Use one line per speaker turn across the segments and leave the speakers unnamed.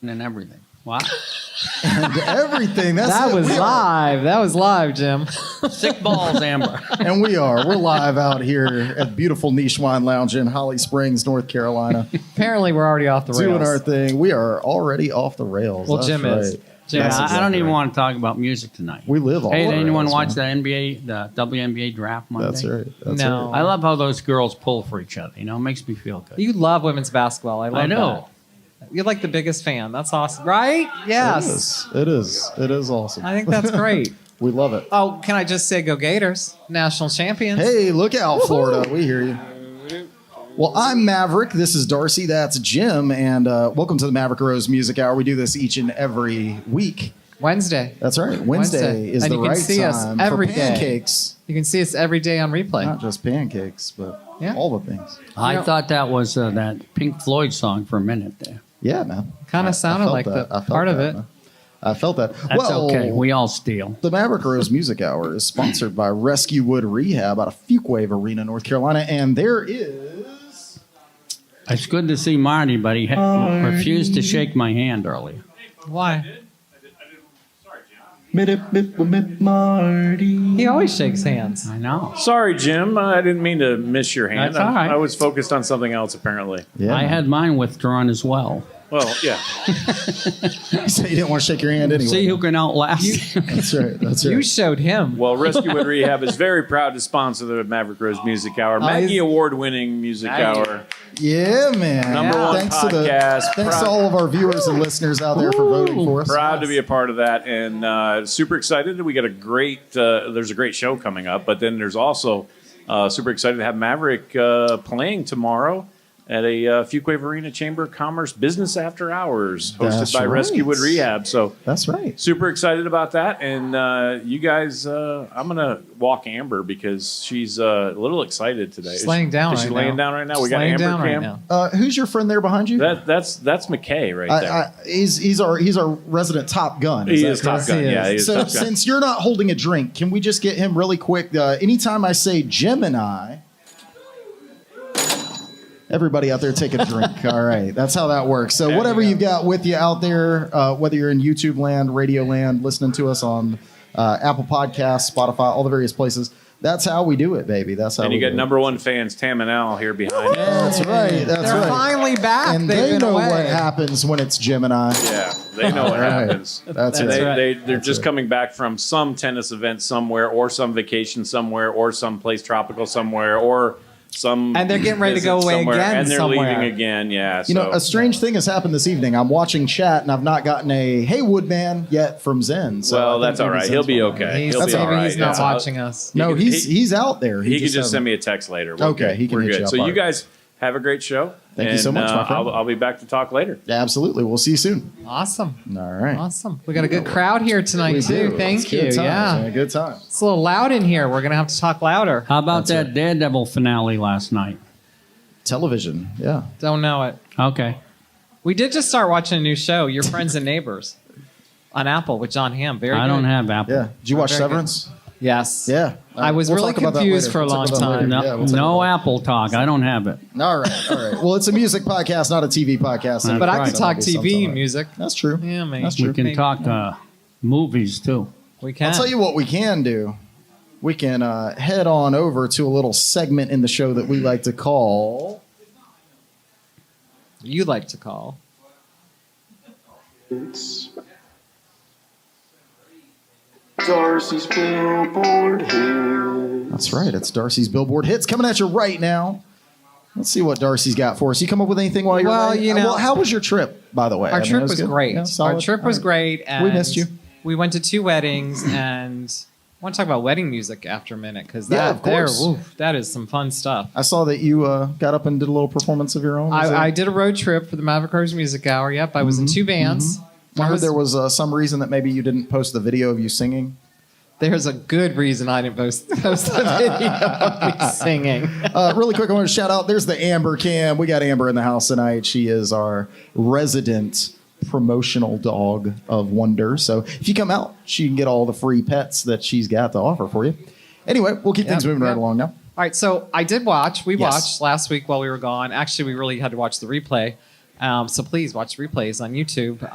and everything. Wow.
And everything.
That was live. That was live, Jim.
Sick balls, Amber.
And we're live out here at beautiful Niche Wine Lounge in Holly Springs, North Carolina.
Apparently, we're already off the rails.
Doing our thing. We are already off the rails.
Well,
That's
Jim
right.
is.
Yeah,
That's
I don't even
right.
want to talk about music tonight.
We live all
Hey, did
the
anyone
rails,
watch
man.
the WNBA draft Monday?
That's right. That's
No.
right.
I love how those girls pull for each other. You know, it makes me feel good.
You love women's basketball. I love
know.
that. You're like the biggest fan. That's awesome. Right? Yes.
It is. It is awesome.
I think that's great.
We love it.
Oh, can I just say go Gators? National champions.
Hey, look out, Florida. We hear you. Well, I'm Maverick. This is Darcy. That's Jim. And welcome to the Maverick Rose Music Hour. We do this each and every week.
Wednesday.
That's right. Wednesday is
And
the
you can
right
see us
time
every
for
day.
pancakes.
You can see us every day on replay.
Not just pancakes, but
Yeah.
all the things.
I thought that was that Pink Floyd song for a minute there.
Yeah, man.
Kind
I
of sounded
felt
like
that.
the
I felt
part of
that,
it.
man. I felt that.
That's okay. We all steal.
The Maverick Rose Music Hour is sponsored by Rescue Wood Rehab out of Fuquay Arena, North Carolina. And there is...
It's good to see Marty, but he refused to shake my hand earlier.
Why?
Marty.
He always shakes hands.
I know.
Sorry, Jim. I didn't mean to miss your hand.
That's all right.
I was focused on something else, apparently.
Yeah,
I
man.
had mine withdrawn as well.
Well, yeah.
You said you didn't want to shake your hand anyway.
See who can outlast.
That's right. That's right.
You showed him.
Well, Rescue Wood Rehab is very proud to sponsor the Maverick Rose Music Hour, Maggie Award-winning Music Hour.
Yeah, man.
Number one
thanks
podcast.
Thanks to all of our viewers and listeners out there for voting for us.
Proud to be a part of that, and super excited. We got a great. There's a great show coming up, but then there's also super excited to have Maverick playing tomorrow at a Fuquay Arena Chamber of Commerce Business After Hours, hosted
That's
by
right.
Rescue Wood Rehab. So
That's right.
super excited about that, and you guys, I'm gonna walk Amber because she's a little excited today.
She's laying down
Is she
right
laying
now.
down right now?
She's
We got
laying
Amber
down right
Cam.
now.
Who's your friend there behind you?
That's McKay right there.
He's our resident Top Gun.
He
that
is Top
correct?
Gun.
He is.
Yeah, he is
So
Top Gun.
since you're not holding a drink, can we just get him really quick? Anytime I say Gemini, everybody out there take a drink. All right, that's how that works. So whatever you've got with you out there, whether you're in YouTube land, radio land, listening to us on Apple Podcasts, Spotify, all the various places, that's how we do it, baby. That's how
And
we
you
do
got
it.
number one fans, Tam and Al, here behind you.
That's right. That's
They're
right.
finally back.
And
They've
they
been
know
away.
what happens when it's Gemini.
Yeah, they know what
All right.
happens.
That's
And
right.
they're just coming back from some tennis event somewhere, or some vacation somewhere, or some place tropical somewhere, or some.
And they're getting ready to
visit
go away
somewhere,
again
and they're
somewhere.
leaving again. Yeah,
You know, a strange thing has happened this evening. I'm watching chat, and I've not gotten a "Hey Woodman" yet from Zen. So I
well,
think
that's all
maybe
right.
Zen's
He'll be
going on.
okay.
He's,
He'll be
That's
all
maybe
right.
he's not
Yeah.
watching us.
No,
He-
he's out there.
He could just
hasn't-
send me a text later. We're
Okay,
good.
he can
We're
hit you
good.
up
So
on
you
it.
guys have a great show.
Thank you so much, my friend.
I'll be back to talk later.
Yeah, absolutely. We'll see you soon.
Awesome.
All right.
Awesome. We got a good crowd here tonight,
We
too.
do.
Thank
It's
you.
good times,
Yeah.
man. Good time.
It's a little loud in here. We're going to have to talk louder.
How about
That's
that Daredevil finale last night?
Television. Yeah.
Don't know it.
Okay.
We did just start watching a new show, Your Friends and Neighbors, on Apple with John Hamm. Very
I
good.
don't have Apple.
Yeah. Did you watch
Very good.
Severance?
Yes.
Yeah.
I was really
talk about that
confused
later.
for a
We'll
long
talk about that
time.
later.
No,
Yeah, we'll talk
no
about
Apple talk. I don't have it.
that. All right. All right. Well, it's a music podcast, not a TV podcast.
That's
But I
right.
could talk
That'll be
TV
sometime.
music.
That's true.
Yeah, maybe.
That's true.
We can
Maybe.
talk movies too.
We can.
I'll tell you what we can do. We can head on over to a little segment in the show that we like to call.
You like to call.
It's Darcy's Billboard Hit.
That's right. It's Darcy's Billboard Hits coming at you right now. Let's see what Darcy's got for us. You come up with anything while you're
Well,
away?
you know-
Well, how was your trip, by the way?
Our
I mean,
trip
it
was
good?
great.
Yeah,
Our
solid?
trip was
All right.
great. And
We missed you.
We went to 2 weddings, and I want to talk about wedding music after a minute because
Yeah, of course.
that is some fun stuff.
I saw that you got up and did a little performance of your own. Was
I
it-
did a road trip for the Maverick Rose Music Hour. Yep, I was in 2 bands.
I heard there was some reason that maybe you didn't post the video of you singing.
There's a good reason I didn't post the video of me singing.
Really quick, I want to shout out. There's the Amber Cam. We got Amber in the house tonight. She is our resident promotional dog of wonder. So if you come out, she can get all the free pets that she's got to offer for you. Anyway, we'll keep things moving right along now.
All right, so I did watch. We
Yes.
watched last week while we were gone. Actually, we really had to watch the replay. So please watch replays on YouTube.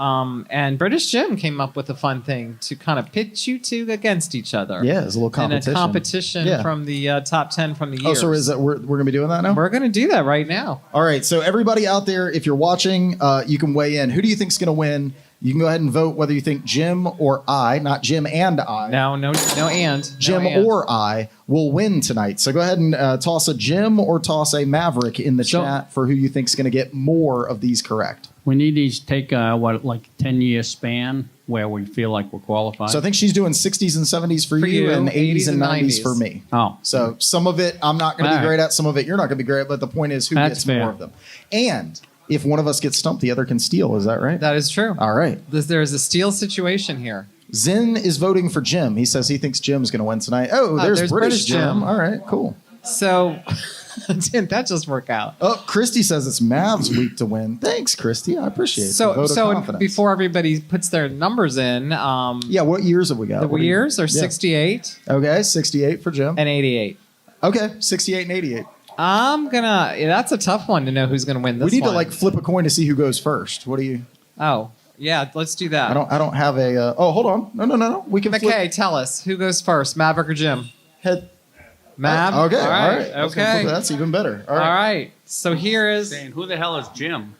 And British Jim came up with a fun thing to kind of pitch you two against each other.
Yeah, it's a little competition.
And a competition
Yeah.
from the top 10 from the year.
Oh, so is that we're going to be doing that now?
We're going to do that right now.
All right. So everybody out there, if you're watching, you can weigh in. Who do you think is going to win? You can go ahead and vote whether you think Jim or I, not Jim and I.
No, and.
Jim
no and.
or I will win tonight. So go ahead and toss a Jim or toss a Maverick in the chat for who you think is going to get more of these correct.
We need these to take like 10-year span where we feel like we're qualified.
So I think she's doing 60s and 70s for you and 80s and 90s for me.
Oh.
So some of it I'm not going to be
All
great
right.
at. Some of it you're not going to be great at. But the point is who
That's
gets
fair.
more of them. And if one of us gets stumped, the other can steal. Is that right?
That is true.
All right.
There's a steal situation here.
Zen is voting for Jim. He says he thinks Jim's going to win tonight. Oh, there's British Jim. All right, cool.
So, didn't that just work out?
Oh, Christy says it's Mav's week to win. Thanks, Christy. I appreciate it.
So before everybody puts their numbers in,
yeah, what years have we got?
the years are 68
Okay, 68 for Jim.
and 88.
Okay, 68 and 88.
That's a tough one to know who's gonna win this.
We need
one.
to flip a coin to see who goes first. What do you?
Oh, yeah, let's do that.
I don't have a. Oh, hold on. No. We can
McKay,
flip.
tell us who goes first, Maverick or Jim?
Head.
Mav.
Okay.
All right.
I was gonna flip
Okay.
it. That's even better.
All right. So here is.
Saying, who the hell is Jim?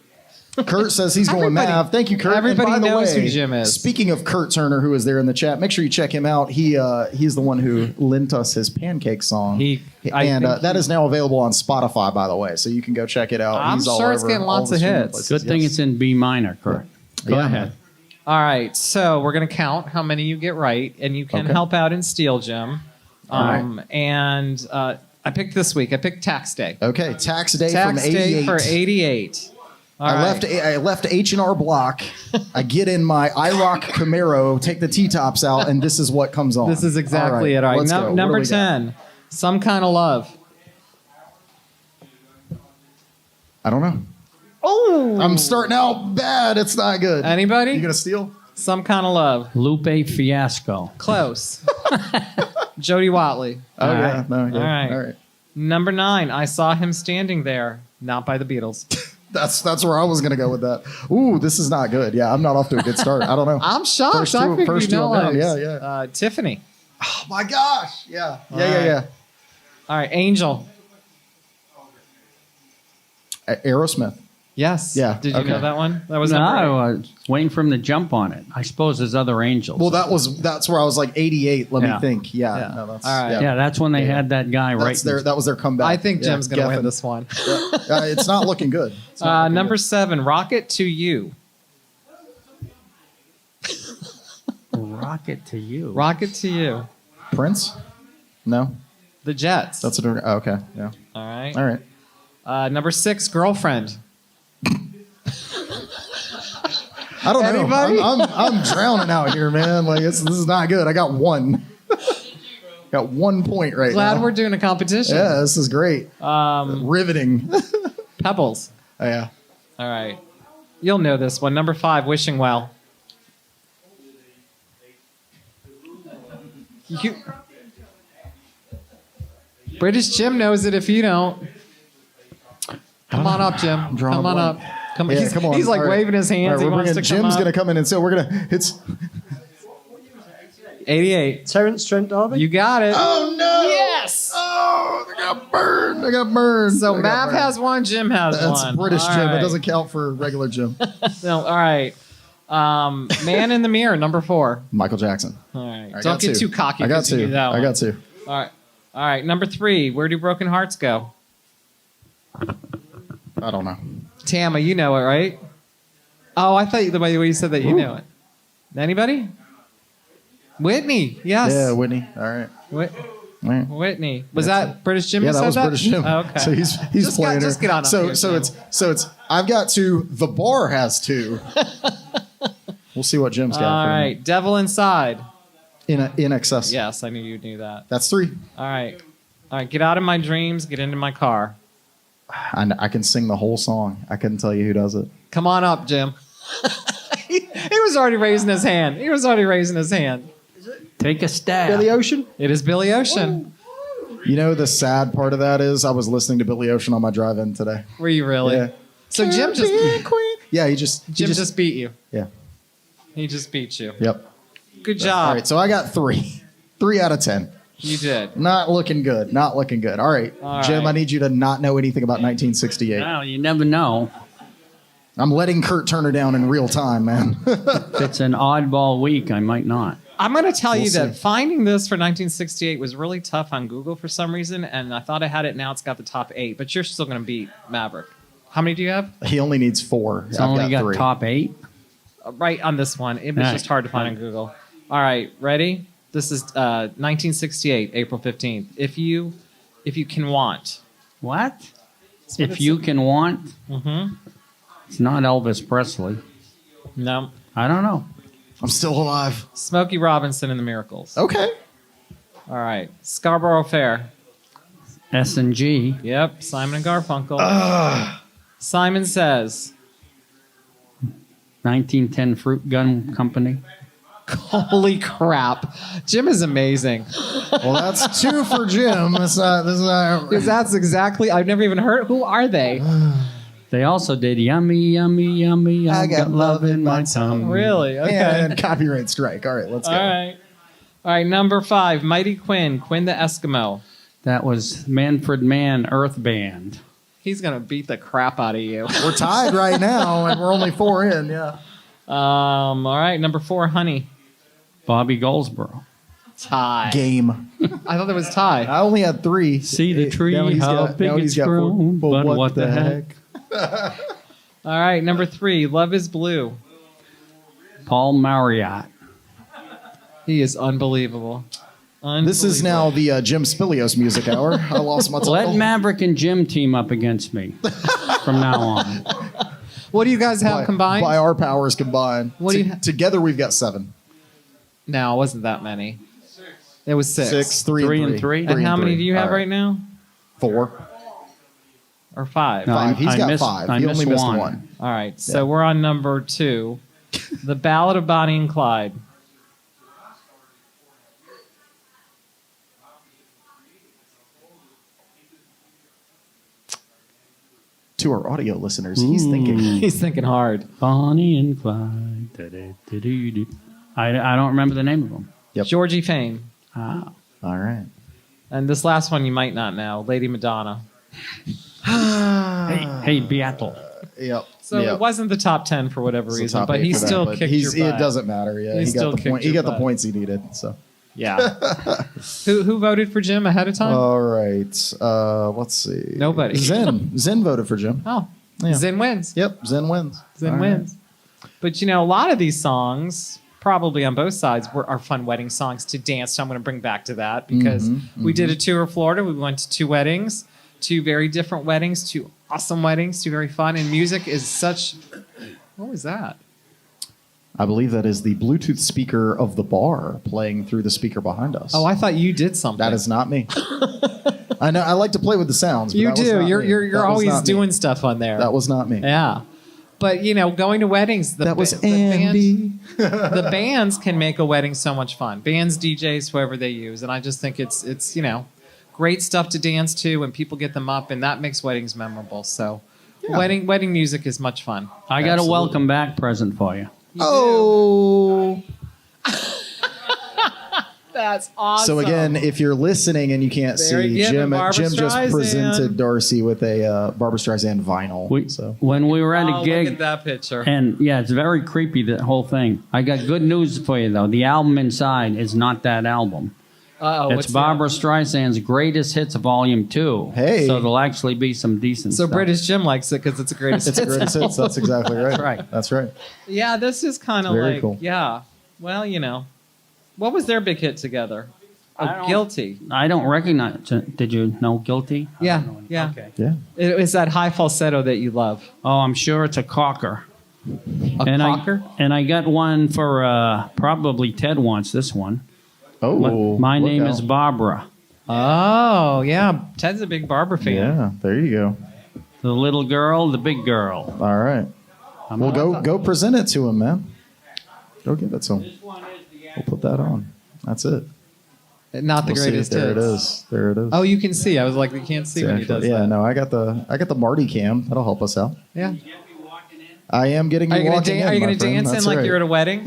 Kurt says he's going
Everybody-
Mav. Thank you, Kurt.
everybody
And by the
knows
way,
who Jim is.
Speaking of Kurt Turner, who is there in the chat, make sure you check him out. He's the one who lent us his pancake song. That is now available on Spotify, by the way, so you can go check it out.
I'm
He's all
sure it's
over
getting
all
lots
the
of
streaming
hits.
places.
Good thing
Yes.
it's in B minor, Kurt. Go
Yeah.
ahead.
All right. So we're gonna count how many you get right, and you can
Okay.
help out and steal, Jim.
All right.
And I picked this week. I picked Tax Day.
Okay, tax day
Tax
from 88.
Day for 88. All
I
right.
left H&R Block. I get in my IROC Camaro, take the T-tops out, and this is what comes on.
This is exactly it. All right.
let's go. What do
Number
we got?
10. Some Kind of Love.
I don't know.
Oh.
I'm starting out bad. It's not good.
Anybody?
You gonna steal?
Some Kind of Love.
Lupe Fiasco.
Close. Jody Watley.
Oh
All
yeah,
right.
no, yeah.
All right.
All right.
Number 9. I Saw Him Standing There. Not by the Beatles.
That's where I was gonna go with that. Ooh, this is not good. Yeah, I'm not off to a good start. I don't know.
I'm shocked.
First
I
two-
figured
first
you
two
know
I'm down.
those.
Yeah.
Tiffany.
Oh my gosh. Yeah.
All right. All right. Angel.
Aerosmith.
Yes.
Yeah,
Did you
okay.
know that one? That was
No,
number 8.
I was waiting for him to jump on it. I suppose there's other angels.
Well, that's where I was like 88. Let me
Yeah.
think. Yeah.
Yeah.
No, that's,
All right.
yeah, that's when they
Yeah.
had that guy right.
That was their comeback.
I think
Yeah,
Jim's going to win
Geffen.
this one.
It's not looking good. It's not looking
Number
good.
7, Rocket to You.
Rocket to you.
Rocket to You.
Prince? No,
The Jets.
that's a okay. Yeah.
All right.
All right.
Number 6, Girlfriend.
I don't
Anybody?
know. I'm drowning out here, man. Like this is not good. I got one. Got 1 point right
Glad
now.
we're doing a competition.
Yeah, this is great. Riveting.
Pebbles.
Oh, yeah.
All right. You'll know this one. Number 5, Wishing Well. British Jim knows it if you don't. Come on up, Jim.
drawing
Come
a
on
blank.
up. Come
Yeah,
he's,
come on.
He's like
All right.
waving his
All
hands.
right,
He
we're
wants
gonna,
to come
Jim's
up.
gonna come in, and so we're gonna. It's.
88.
Terence Trent D'Arby.
You got it.
Oh no!
Yes.
Oh, I got burned. I got burned.
So
I got
Mav
burned.
has one. Jim has
That's
one.
British
All
Jim.
right.
It doesn't count for regular Jim.
No, all right. Man in the Mirror, number 4.
Michael Jackson.
All right.
I
Don't
got
get
two.
too cocky.
I got
'cause you
two.
knew that
I
one.
got two.
All right. All right. Number 3. Where do broken hearts go?
I don't know.
Tama, you know it, right? Oh, I thought the way you said that you knew it. Anybody? Whitney. Yes.
Yeah, Whitney. All right.
Whit-
All right.
Whitney. Was that British Jim?
Yeah,
who
that
said
was British Jim.
Oh, okay.
So he's
Just
playing
just
her.
get on up
So
here,
so
Jim.
it's I've got 2. The bar has 2. We'll see what Jim's got.
All
for
right. Devil Inside.
him. In excess.
Yes, I knew you knew that.
That's 3.
All right. All right. Get out of my dreams. Get into my car.
I can sing the whole song. I couldn't tell you who does it.
Come on up, Jim. he was already raising his hand.
Take a stab.
Billy Ocean.
It is Billy Ocean.
You know the sad part of that is I was listening to Billy Ocean on my drive-in today.
Were you really?
Yeah.
So Jim just.
Be a queen. Yeah, he just
Jim just beat you.
yeah.
He just beat you.
Yep.
Good job.
All right, so I got 3. 3 out of 10.
You did.
Not looking good. Not looking good. All right,
All
Jim,
right.
I need you to not know anything about 1968.
Well, you never know.
I'm letting Kurt Turner down in real time, man.
If it's an oddball week, I might not.
I'm going to tell you that
see.
finding this for 1968 was really tough on Google for some reason, and I thought I had it. Now it's got the top 8, but you're still going to beat Maverick. How many do you have?
He only needs 4.
It's
I've
only got
3.
top 8.
Right on this one. It was
All right.
just hard to find on Google. All right, ready? This is 1968, April 15th. If you can want.
What?
That's what
If
it
you
said.
can want,
Mm-hmm.
it's not Elvis Presley.
No.
I don't know.
I'm still alive.
Smokey Robinson and the Miracles.
Okay.
All right. Scarborough Fair.
S&G.
Yep. Simon and Garfunkel. Simon Says.
1910 Fruit Gun Company.
Holy crap. Jim is amazing.
Well, that's 2 for Jim. This is not.
Because that's exactly, I've never even heard. Who are they?
They also did Yummy, Yummy, Yummy. I got love in my tongue.
Really? Okay.
And copyright strike. All right, let's go.
All right. All right. Number 5, Mighty Quinn, Quinn the Eskimo.
That was Manfred Mann Earth Band.
He's going to beat the crap out of you.
We're tied right now, and we're only 4 in. Yeah.
All right. Number 4, Honey.
Bobby Goldsboro.
Tie.
Game.
I thought that was tie.
I only had 3.
See the tree,
Now he's
how
got-
big
now he's
it's
got 4.
grown.
But
But what the heck?
All right. Number 3, Love is Blue.
Paul Marriott.
He is unbelievable.
This is now the Jim Spilios Music Hour. I lost my title.
Let Maverick and Jim team up against me from now on.
What do you guys have combined?
By our powers combined.
What do you ha-
Together we've got 7.
No, it wasn't that many. It was 6.
6, 3,
Three
and
and 3.
And how many do you have right now?
4.
Or 5?
No.
5. He's
I
got
missed-
5.
I
He
missed
only missed
one.
1.
All right. So we're on number 2. The Ballad of Bonnie and Clyde.
To our audio listeners, he's thinking.
He's thinking hard.
Bonnie and Clyde. Da-da-da-doo-doo. I don't remember the name of them.
Yep.
Georgie Fame.
Ah.
All right.
And this last one you might not know. Lady Madonna.
Hey, Beatle.
Yep.
So
yep.
it wasn't the top 10 for whatever
It's the
reason,
top
but
8
he
for that,
still
but
kicked
he's-
your butt.
It doesn't matter. Yeah,
He
he
still
got the
kicked
point. He
your
got the
butt.
points he needed. So.
Yeah. Who voted for Jim ahead of time?
All right. Let's see.
Nobody.
Zen voted for Jim.
Oh,
Yeah.
Zen wins.
Yep. Zen wins.
Zen
All
wins. But you know, a lot of these songs, probably on both sides, are fun wedding songs to dance to. I'm going to bring back to that because we did a tour of Florida. We went to 2 weddings, 2 very different weddings, 2 awesome weddings, 2 very fun. And music is such. What was that?
I believe that is the Bluetooth speaker of the bar playing through the speaker behind us.
Oh, I thought you did something.
That is not me. I know. I like to play with the sounds. But
You
that was
do.
not
You're
me.
you're
That was
always
not me.
doing stuff on there.
That was not me.
Yeah. But you know, going to weddings,
That was Andy.
The bands can make a wedding so much fun. Bands, DJs, whoever they use, and I just think it's you know, great stuff to dance to when people get them up, and that makes weddings memorable. So, wedding music is much fun.
I got a
Absolutely.
welcome back present for you.
Oh.
That's awesome.
So again, if you're listening and you can't
Very
see,
good,
Jim
Barbra
just
Streisand.
presented Darcy with a Barbra Streisand vinyl. So
When we were at
Oh,
a
look
gig,
at that picture.
and yeah, it's very creepy, the whole thing. I got good news for you, though. The album inside is not that album.
Uh-oh,
It's
what's
Barbra Streisand's Greatest Hits Volume 2.
Hey.
So there'll actually be some decent
So
stuff.
British Jim likes it because it's a greatest.
it's a greatest hits. That's exactly right.
right.
That's right.
Yeah, this is kind of
Very
like
cool.
yeah. Well, you know, what was their big hit together?
I
Oh,
don't-
Guilty.
I don't recognize it. Did you know Guilty?
Yeah, yeah.
Okay.
Yeah.
It's that high falsetto that you love.
Oh, I'm sure it's a cocker.
A cocker?
I got one for probably Ted wants this one.
Oh.
My
look
name
out.
is Barbara.
Oh, yeah. Ted's a big Barbara fan.
Yeah. There you go.
The little girl, the big girl.
All right. Well, go present it to him, man. Go give it to him. We'll put that on. That's it.
Not the
We'll see.
greatest
There
hits.
it is. There it is.
Oh, you can see. I was like, you can't see
It's
when he
actually-
does
yeah,
that.
no, I got the Marty cam. That'll help us out.
Yeah.
I am getting you walking in,
Are you
my
going to
friend.
dance in
That's
like
right.
you're at a wedding?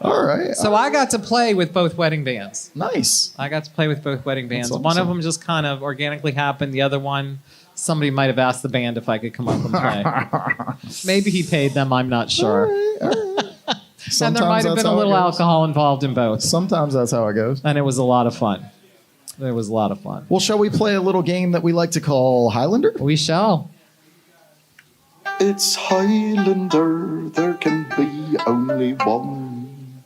All right.
So I got to play with both wedding bands.
Nice.
I got to play with both wedding bands.
That's
One of
awesome.
them just kind of organically happened. The other one, somebody might have asked the band if I could come up and play. Maybe he paid them. I'm not sure.
All right.
And there might have been a little alcohol involved in both.
Sometimes that's how it goes.
And it was a lot of fun. It was a lot of fun.
Well, shall we play a little game that we like to call Highlander?
We shall.
It's Highlander, there can be only one.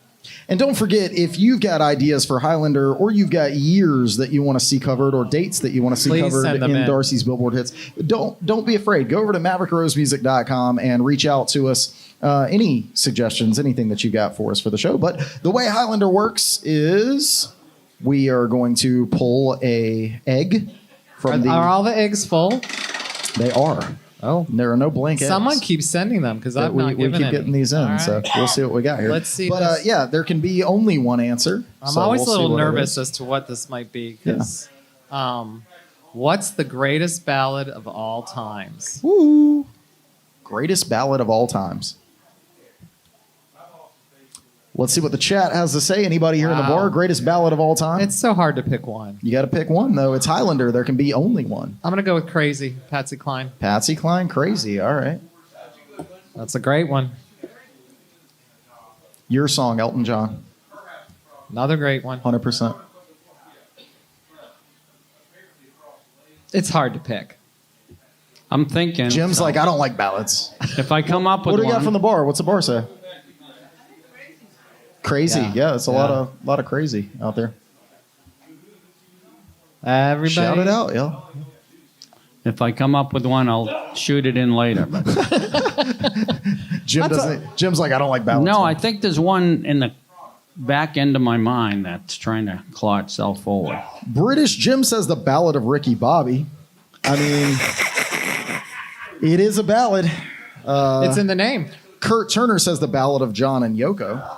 And don't forget, if you've got ideas for Highlander or you've got years that you want to see covered or dates that you want to see
Please
covered
send them in.
Darcy's Billboard Hits, don't be afraid. Go over to MaverickRoseMusic.com and reach out to us. Any suggestions, anything that you got for us for the show. But the way Highlander works is we are going to pull a egg from
Are all the eggs full?
They are.
Oh.
There are no blank eggs.
Someone keeps sending them because I've not
we
given
keep
any.
getting these in,
All right.
so we'll see what we got here.
Let's see
But
this.
yeah, there can be only one answer.
I'm
so
always
we'll
a little
see what it
nervous
is.
as to what this might be because what's the greatest ballad of all times?
Woo! Greatest ballad of all times. Let's see what the chat has to say. Anybody here in the
Wow.
bar? Greatest ballad of all time?
It's so hard to pick one.
You got to pick one, though. It's Highlander. There can be only one.
I'm going to go with Crazy, Patsy Cline.
Patsy Cline, Crazy. All right.
That's a great one.
Your song, Elton John.
Another great one.
100%.
It's hard to pick.
I'm thinking.
Jim's like, I don't like ballads.
If I come up with
What do we got
one,
from the bar? What's the bar say? Crazy. Yeah, it's a
Yeah.
lot of crazy out there.
Everybody.
Shout it out, yeah.
if I come up with one, I'll shoot it in later. But
Jim's like, I don't like ballads.
no,
man.
I think there's one in the back end of my mind that's trying to claw itself forward.
British Jim says the Ballad of Ricky Bobby. I mean, it is a ballad.
It's in the name.
Kurt Turner says the Ballad of John and Yoko.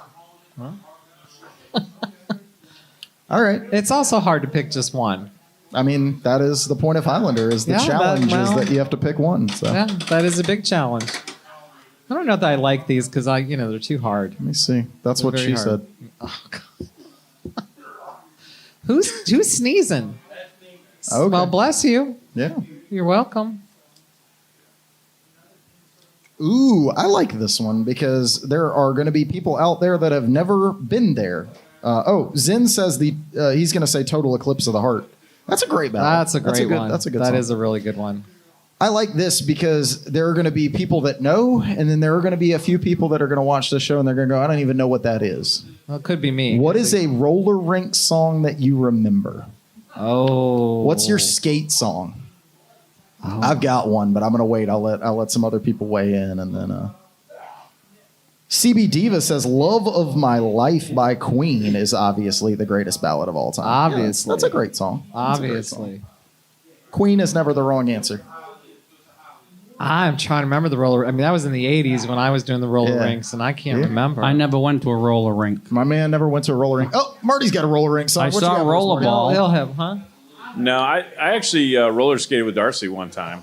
All right.
It's also hard to pick just one.
I mean, that is the point of Highlander, is the
Yeah,
challenge is
well-
that you have to pick one. So
Yeah, that is a big challenge. I don't know that I like these because they're too hard.
let me see. That's what
They're
she
very
said.
hard. Who's sneezing?
Okay.
Well, bless you.
Yeah.
You're welcome.
Ooh, I like this one because there are going to be people out there that have never been there. Zen says he's going to say Total Eclipse of the Heart. That's a great ballad.
That's a great one.
That's a good
That
song.
is a really good one.
I like this because there are going to be people that know, and then there are going to be a few people that are going to watch the show and they're going to go, I don't even know what that is.
Well, it could be me.
What is a roller rink song that you remember?
Oh.
What's your skate song? I've got one, but I'm going to wait. I'll let some other people weigh in, and then CB Diva says "Love of My Life" by Queen is obviously the greatest ballad of all time.
Obviously.
Yeah, that's a great song. That's a great song.
Obviously.
Queen is never the wrong answer.
I'm trying to remember the roller. I mean, that was in the 80s when I was doing the roller
Yeah.
rinks, and I can't
Yeah.
remember.
I never went to a roller rink.
My man never went to a roller rink. Oh, Marty's got a roller rink song.
I
What you
saw
got for us, Marty?
rollerball.
He'll have, huh?
No, I actually roller skated with Darcy one time.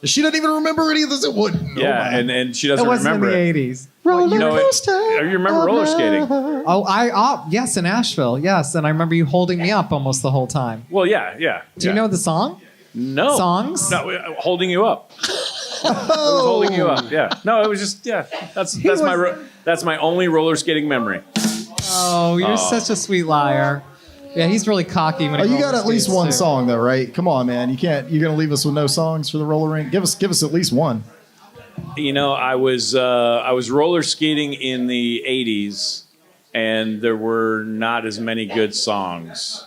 She doesn't even remember any of this. It wouldn't.
Yeah, and she doesn't
It wasn't
remember
in
it.
the 80s.
Roller
No,
coaster.
you remember roller skating?
Oh, yes, in Asheville. Yes, and I remember you holding me up almost the whole time.
Well, yeah.
Do you know the song?
No
songs?
No, holding you up. I was holding you up. Yeah. No, it was just that's my only roller skating memory.
Oh, you're such a sweet liar. Yeah, he's really cocky when
Oh,
he
you got
roller
at least
skates,
one
too.
song though, right? Come on, man. You're gonna leave us with no songs for the roller rink. Give us at least one.
You know, I was roller skating in the 80s, and there were not as many good songs.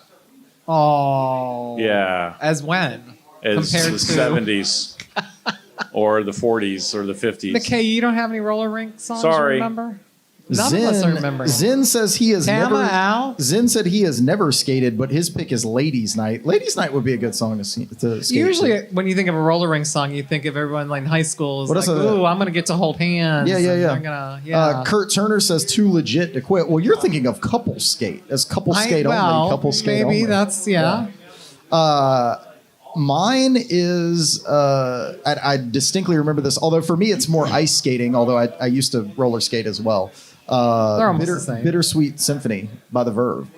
Oh.
Yeah.
As when?
As
Compared
the
to
70s or the 40s or the 50s.
McKay, you don't have any roller rink songs
Sorry.
you remember? None of us are remembering.
Zen says he has
Tama,
never.
Al?
Zen said he has never skated, but his pick is "Ladies' Night." "Ladies' Night" would be a good song to skate.
Usually,
to.
when you think of a roller rink song, you think of everyone like in high school is
What
like,
is it?
"Ooh, I'm gonna get to hold hands."
Yeah.
and they're gonna- yeah.
Kurt Turner says "Too Legit to Quit." Well, you're thinking of couple skate as couple skate only. Couple skate
maybe
only.
that's yeah.
Mine is, I distinctly remember this, although for me it's more ice skating, although I used to roller skate as well.
They're almost the same.
Bittersweet Symphony by The Verve.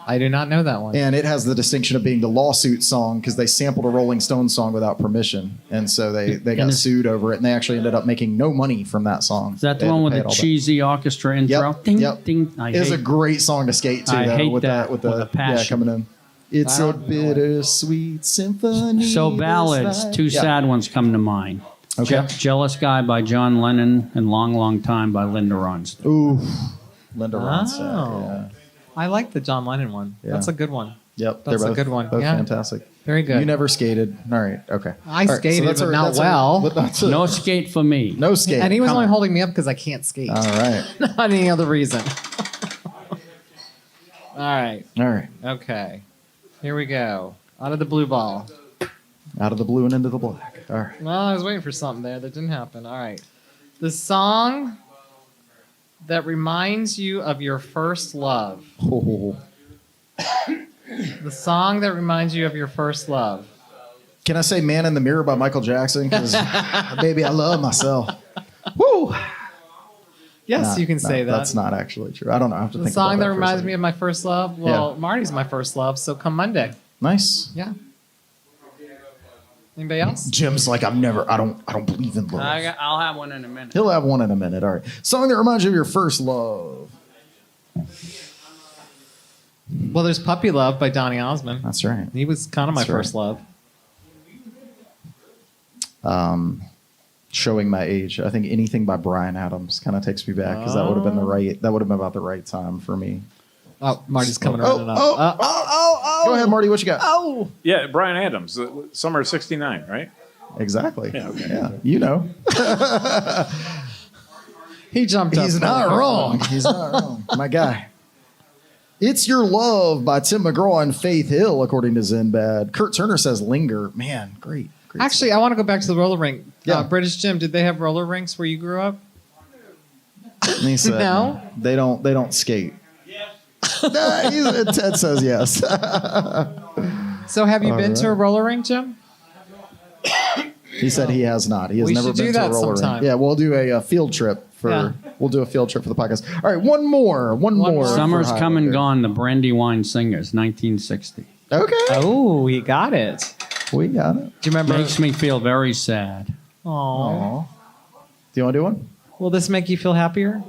I do not know that one.
And it has the distinction of being the lawsuit song because they sampled a Rolling Stones song without permission. And so they got sued over it, and they actually ended up making no money from that song.
Is that the one with the cheesy orchestra intro?
Yep,
Ding,
yep.
ding.
It's a great song to skate to,
I
though,
hate
with
that
with
with
the
a passion.
coming in. It's a bittersweet symphony.
So ballads, two sad ones come to mind.
Okay.
Jealous Guy by John Lennon and Long, Long Time by Linda Ronstadt.
Ooh, Linda
Oh.
Ronstadt.
I like the John Lennon one.
Yeah.
That's a good one.
Yep,
That's
they're
a good one.
Both
Yeah.
fantastic.
Very good.
You never skated. All right. Okay.
I
All right,
skated,
that's
but not
that's
well.
but that's a-
No skate for me.
no skate.
And he was
Come
only
on.
holding me up because I can't skate.
All right.
Not any other reason. All right.
All right.
Okay. Here we go. Out of the blue ball.
Out of the blue and into the black. All right.
Well, I was waiting for something there that didn't happen. All right. The song that reminds you of your first love.
Oh.
The song that reminds you of your first love.
Can I say "Man in the Mirror" by Michael Jackson? Because baby, I love myself. Woo.
Yes,
Nah,
you can
no,
say that.
That's not actually true. I don't know. I have to
The
think
song
about
that
for a
reminds
second.
me of my first love. Well,
Yeah.
Marty's my first love, so come Monday.
Nice.
Yeah. Anybody else?
Jim's like, I don't believe in love.
I'll have one in a minute.
He'll have one in a minute. All right. Song that reminds you of your first love.
Well, there's Puppy Love by Donny Osmond.
That's right.
He was kind of my
That's right.
first love.
Showing my age. I think anything by Bryan Adams kind of takes me back because that would have been about the right time for me.
Oh, Marty's coming around.
Go ahead, Marty. What you got?
Oh.
Yeah, Brian Adams, summer of '69, right?
Exactly.
Yeah, okay.
Yeah. You know.
He jumped up.
He's not wrong. He's not wrong. My guy. It's Your Love by Tim McGraw and Faith Hill, according to Zenbad. Kurt Turner says Linger. Man, great.
Actually, I want to go back to the roller rink.
Yeah.
British Jim, did they have roller rinks where you grew up?
And he said,
No?
They don't skate. Ted says yes.
So have you been
right.
to a roller rink, Jim?
He said he has not. He has
We
never
should do
been to a
that
roller
sometime.
rink. Yeah, we'll do a field trip for
Yeah.
we'll do a field trip for the podcast. All right, one more.
more.
Summer's
for
Come and
Highlander.
Gone, the Brandywine Singers, 1960.
Okay.
Oh, he got it.
We got it.
Do you remember?
Makes me feel very sad.
Aw.
Aw. Do you want to do one?
Will this make you feel happier?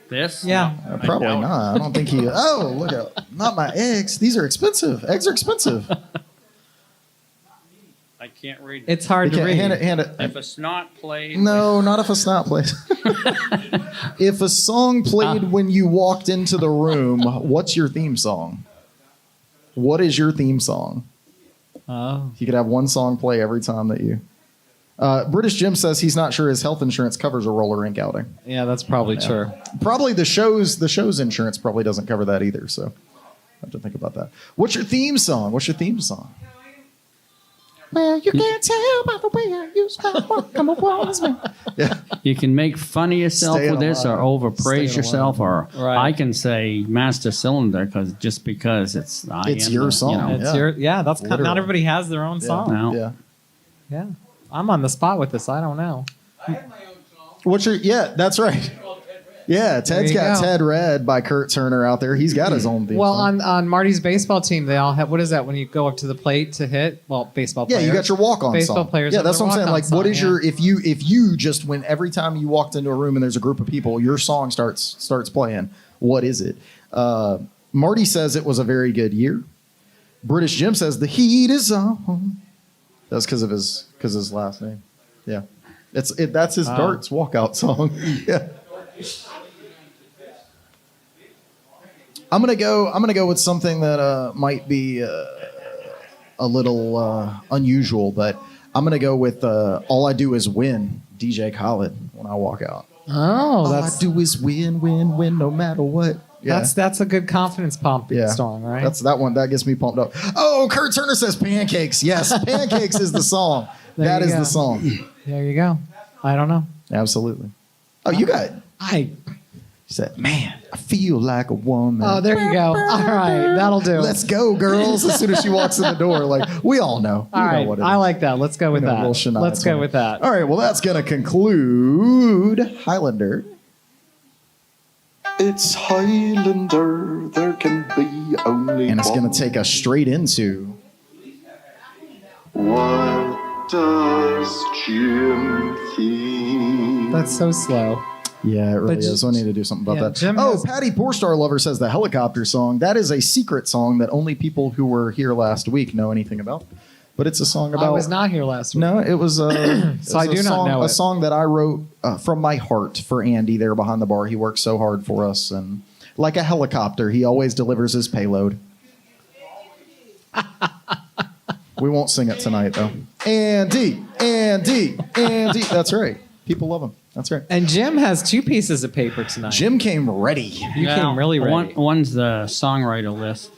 This?
Yeah.
Probably
doubt it.
not. I don't think he. Oh, look out! Not my eggs. These are expensive. Eggs are expensive.
I can't read.
It's hard to
Okay,
read.
hand it.
If a snot played.
No, not if a snot played. If a song played when you walked into the room, what's your theme song? What is your theme song?
Oh.
You could have one song play every time that you. British Jim says he's not sure his health insurance covers a roller rink outing.
Yeah, that's probably true.
Probably the show's insurance probably doesn't cover that either. So I have to think about that. What's your theme song? What's your theme song? Well, you can't tell by the way I use my walk. Come on, me. Yeah.
You can make fun of yourself
Staying
with this or
alive.
overpraise
Staying
yourself, or
Right.
I can say Master Cylinder because it's
It's your song.
It's
Yeah.
that's not
Literally.
everybody has their own song.
No.
Yeah.
Yeah. I'm on the spot with this. I don't know.
What's your? Yeah, that's right. Yeah, Ted's
you
got
go.
Ted Red by Kurt Turner out there. He's got his own theme
Well,
song.
on Marty's baseball team, they all have, what is that when you go up to the plate to hit? Well, baseball
Yeah,
players.
you got your walk-on
Baseball
song.
players
Yeah,
have
that's
their
what I'm saying.
walk-on
Like, what
song,
is
yeah.
your if you just when every time you walked into a room and there's a group of people, your song starts playing. What is it? Marty says it was a very good year. British Jim says the heat is on. That's because of his last name. Yeah, that's his darts walkout song. Yeah. I'm gonna go with something that might be a little unusual, but I'm gonna go with "All I Do Is Win" DJ Khaled when I walk out.
Oh,
All I do is win, win, win, no matter what. Yeah.
that's a good confidence pumping song, right?
That's that one that gets me pumped up. Oh, Kurt Turner says "Pancakes." Yes, "Pancakes" is the song.
There
That
you
is
go.
the song.
There you go. I don't know.
Absolutely. Oh, you got it. She said, "Man, I feel like a woman."
Oh, there you go. All right, that'll do.
Let's go, girls. As soon as she walks in the door, like, we all know.
All right,
know what it
I
is.
like that. Let's go with that.
Little Shania
Let's go
Twain.
with that.
All right, well, that's going to conclude Highlander.
It's Highlander, there can be only
And it's
one.
going to take us straight into
What does Jim think?
That's so slow.
Yeah, it really
But
is. I need to do something about
yeah,
that.
Jim
Oh,
has-
Patty Poorstar Lover says the helicopter song. That is a secret song that only people who were here last week know anything about. But it's a song about.
I was not here last week.
No, it was a.
So I do not know
a
it.
song that I wrote from my heart for Andy there behind the bar. He works so hard for us, and like a helicopter, he always delivers his payload. We won't sing it tonight, though. Andy. That's right. People love him. That's right.
And Jim has 2 pieces of paper tonight.
Jim came ready.
You came really ready.
One's the songwriter list.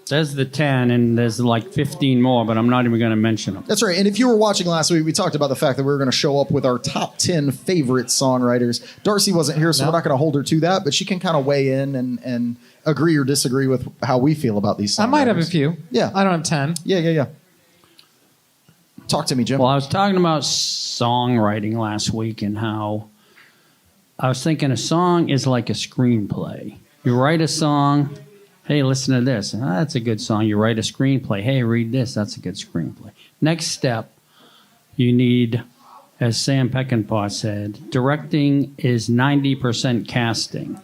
There's the 10, and there's like 15 more, but I'm not even going to mention them.
That's right. And if you were watching last week, we talked about the fact that we were going to show up with our top 10 favorite songwriters. Darcy wasn't here, so
No.
we're not going to hold her to that, but she can kind of weigh in and agree or disagree with how we feel about these songwriters.
I might have a few.
Yeah.
I don't have 10.
Yeah. Talk to me, Jim.
Well, I was talking about songwriting last week and how I was thinking a song is like a screenplay. You write a song, hey, listen to this. That's a good song. You write a screenplay. Hey, read this. That's a good screenplay. Next step, you need, as Sam Peckinpah said, directing is 90% casting.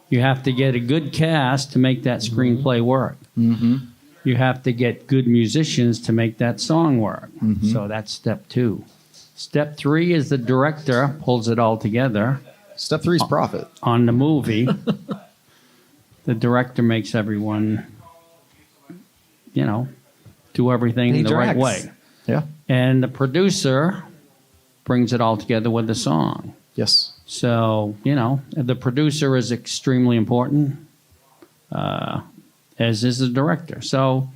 You have to get a good cast to make that screenplay work.
Mm-hmm.
You have to get good musicians to make that song work.
Mm-hmm.
So that's step 2. Step 3 is the director pulls it all together
Step 3 is profit.
on the movie. The director makes everyone, do everything
He
the right
directs.
way.
Yeah.
And the producer brings it all together with the song.
Yes.
So, the producer is extremely important, as is the director. So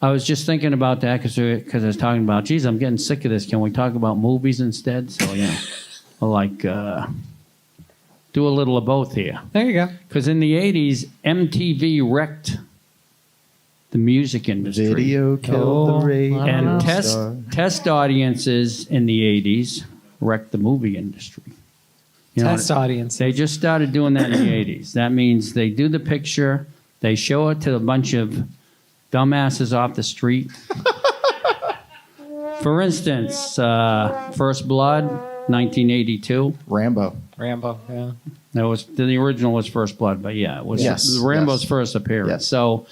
I was just thinking about that because I was talking about, geez, I'm getting sick of this. Can we talk about movies instead? So, do a little of both here.
There you go.
Because in the 80s, MTV wrecked the music industry.
Video killed the radio.
And
star.
test audiences in the 80s wrecked the movie industry.
Test audience.
They just started doing that in the 80s. That means they do the picture, they show it to a bunch of dumbasses off the street. For instance, First Blood, 1982.
Rambo.
Yeah.
That was the original was First Blood, but yeah, it was
Yes,
Rambo's
yes.
first appearance.
Yes.
So,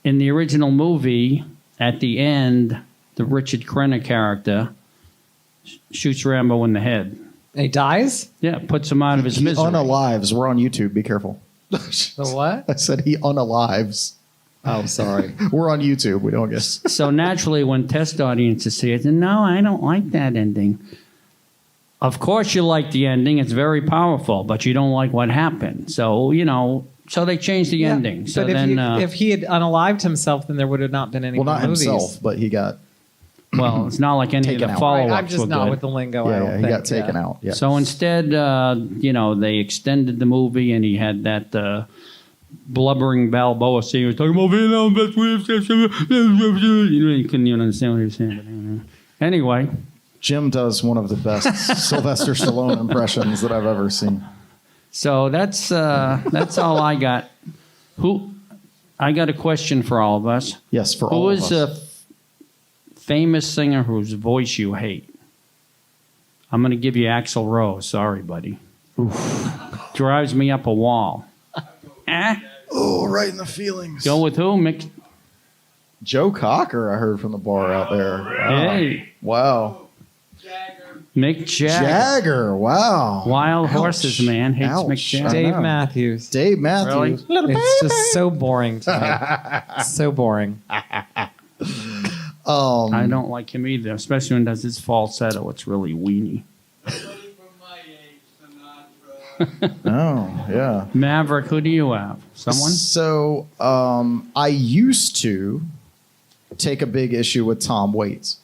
in the original movie, at the end, the Richard Crenna character shoots Rambo in the head.
He dies?
Yeah, puts him out of his
He
misery.
unalives. We're on YouTube. Be careful.
The what?
I said he unalives.
Oh, sorry.
We're on YouTube. We don't get.
So naturally, when test audiences see it, no, I don't like that ending. Of course, you like the ending; it's very powerful, but you don't like what happened. So so they changed the ending. So
but
then,
if he had unalived himself, then there would have not been any
Well,
more
not
movies.
himself, but he got.
well, it's not like any of
Taken
the
out.
follow-ups
I'm just
were
not
good.
with the lingo. I
Yeah,
don't
he
think.
got taken out. Yeah.
So instead, they extended the movie, and he had that blubbering Balboa scene. He was talking about Vietnam, best way of you couldn't even understand what he was saying. But anyway,
Jim does one of the best Sylvester Stallone impressions that I've ever seen.
so that's all I got. I got a question for all of us.
Yes, for
Who
all of
is
us.
a famous singer whose voice you hate? I'm going to give you Axl Rose. Sorry, buddy. Drives me up a wall.
Oh, right in the feelings.
Go with who? Mick.
Joe Cocker, I heard from the bar out there. Wow.
Hey,
Wow.
Mick Jagger.
Jagger. Wow.
Wild
Ouch.
horses, man. Hates
Ouch.
Mick Jagger.
I
Dave
know.
Matthews.
Dave Matthews.
It's just so boring to me. So boring.
I don't like him either, especially when he does his falsetto. It's really weenie.
Oh, yeah.
Maverick, who do you have? Someone?
So I used to take a big issue with Tom Waits,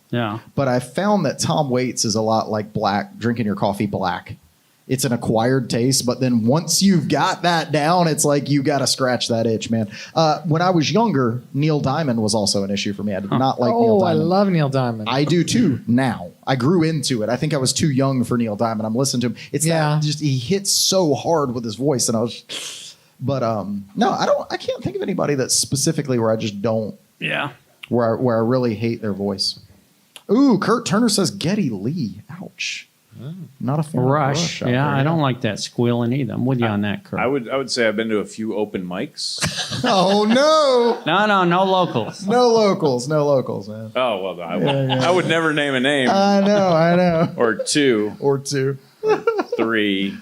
Yeah.
but I found that Tom Waits is a lot like drinking your coffee black. it's an acquired taste, but then once you've got that down, it's like you got to scratch that itch, man. When I was younger, Neil Diamond was also an issue for me. I did not like Neil
Oh, I
Diamond.
love Neil Diamond.
I do too now. I grew into it. I think I was too young for Neil Diamond. I'm listening to him. It's that just he hits so hard with his voice, and I was. But no, I can't think of anybody that's specifically where I just don't.
Yeah.
Where I really hate their voice. Ooh, Kurt Turner says Geddy Lee. Ouch. Not a fan of
Rush.
out
Yeah,
there,
I don't like that squealing either. I'm with you on that, Kurt.
I would say I've been to a few open mics.
Oh no.
No locals.
No locals, man.
Oh well, I would never name a name.
I know.
Or two,
Or two.
3.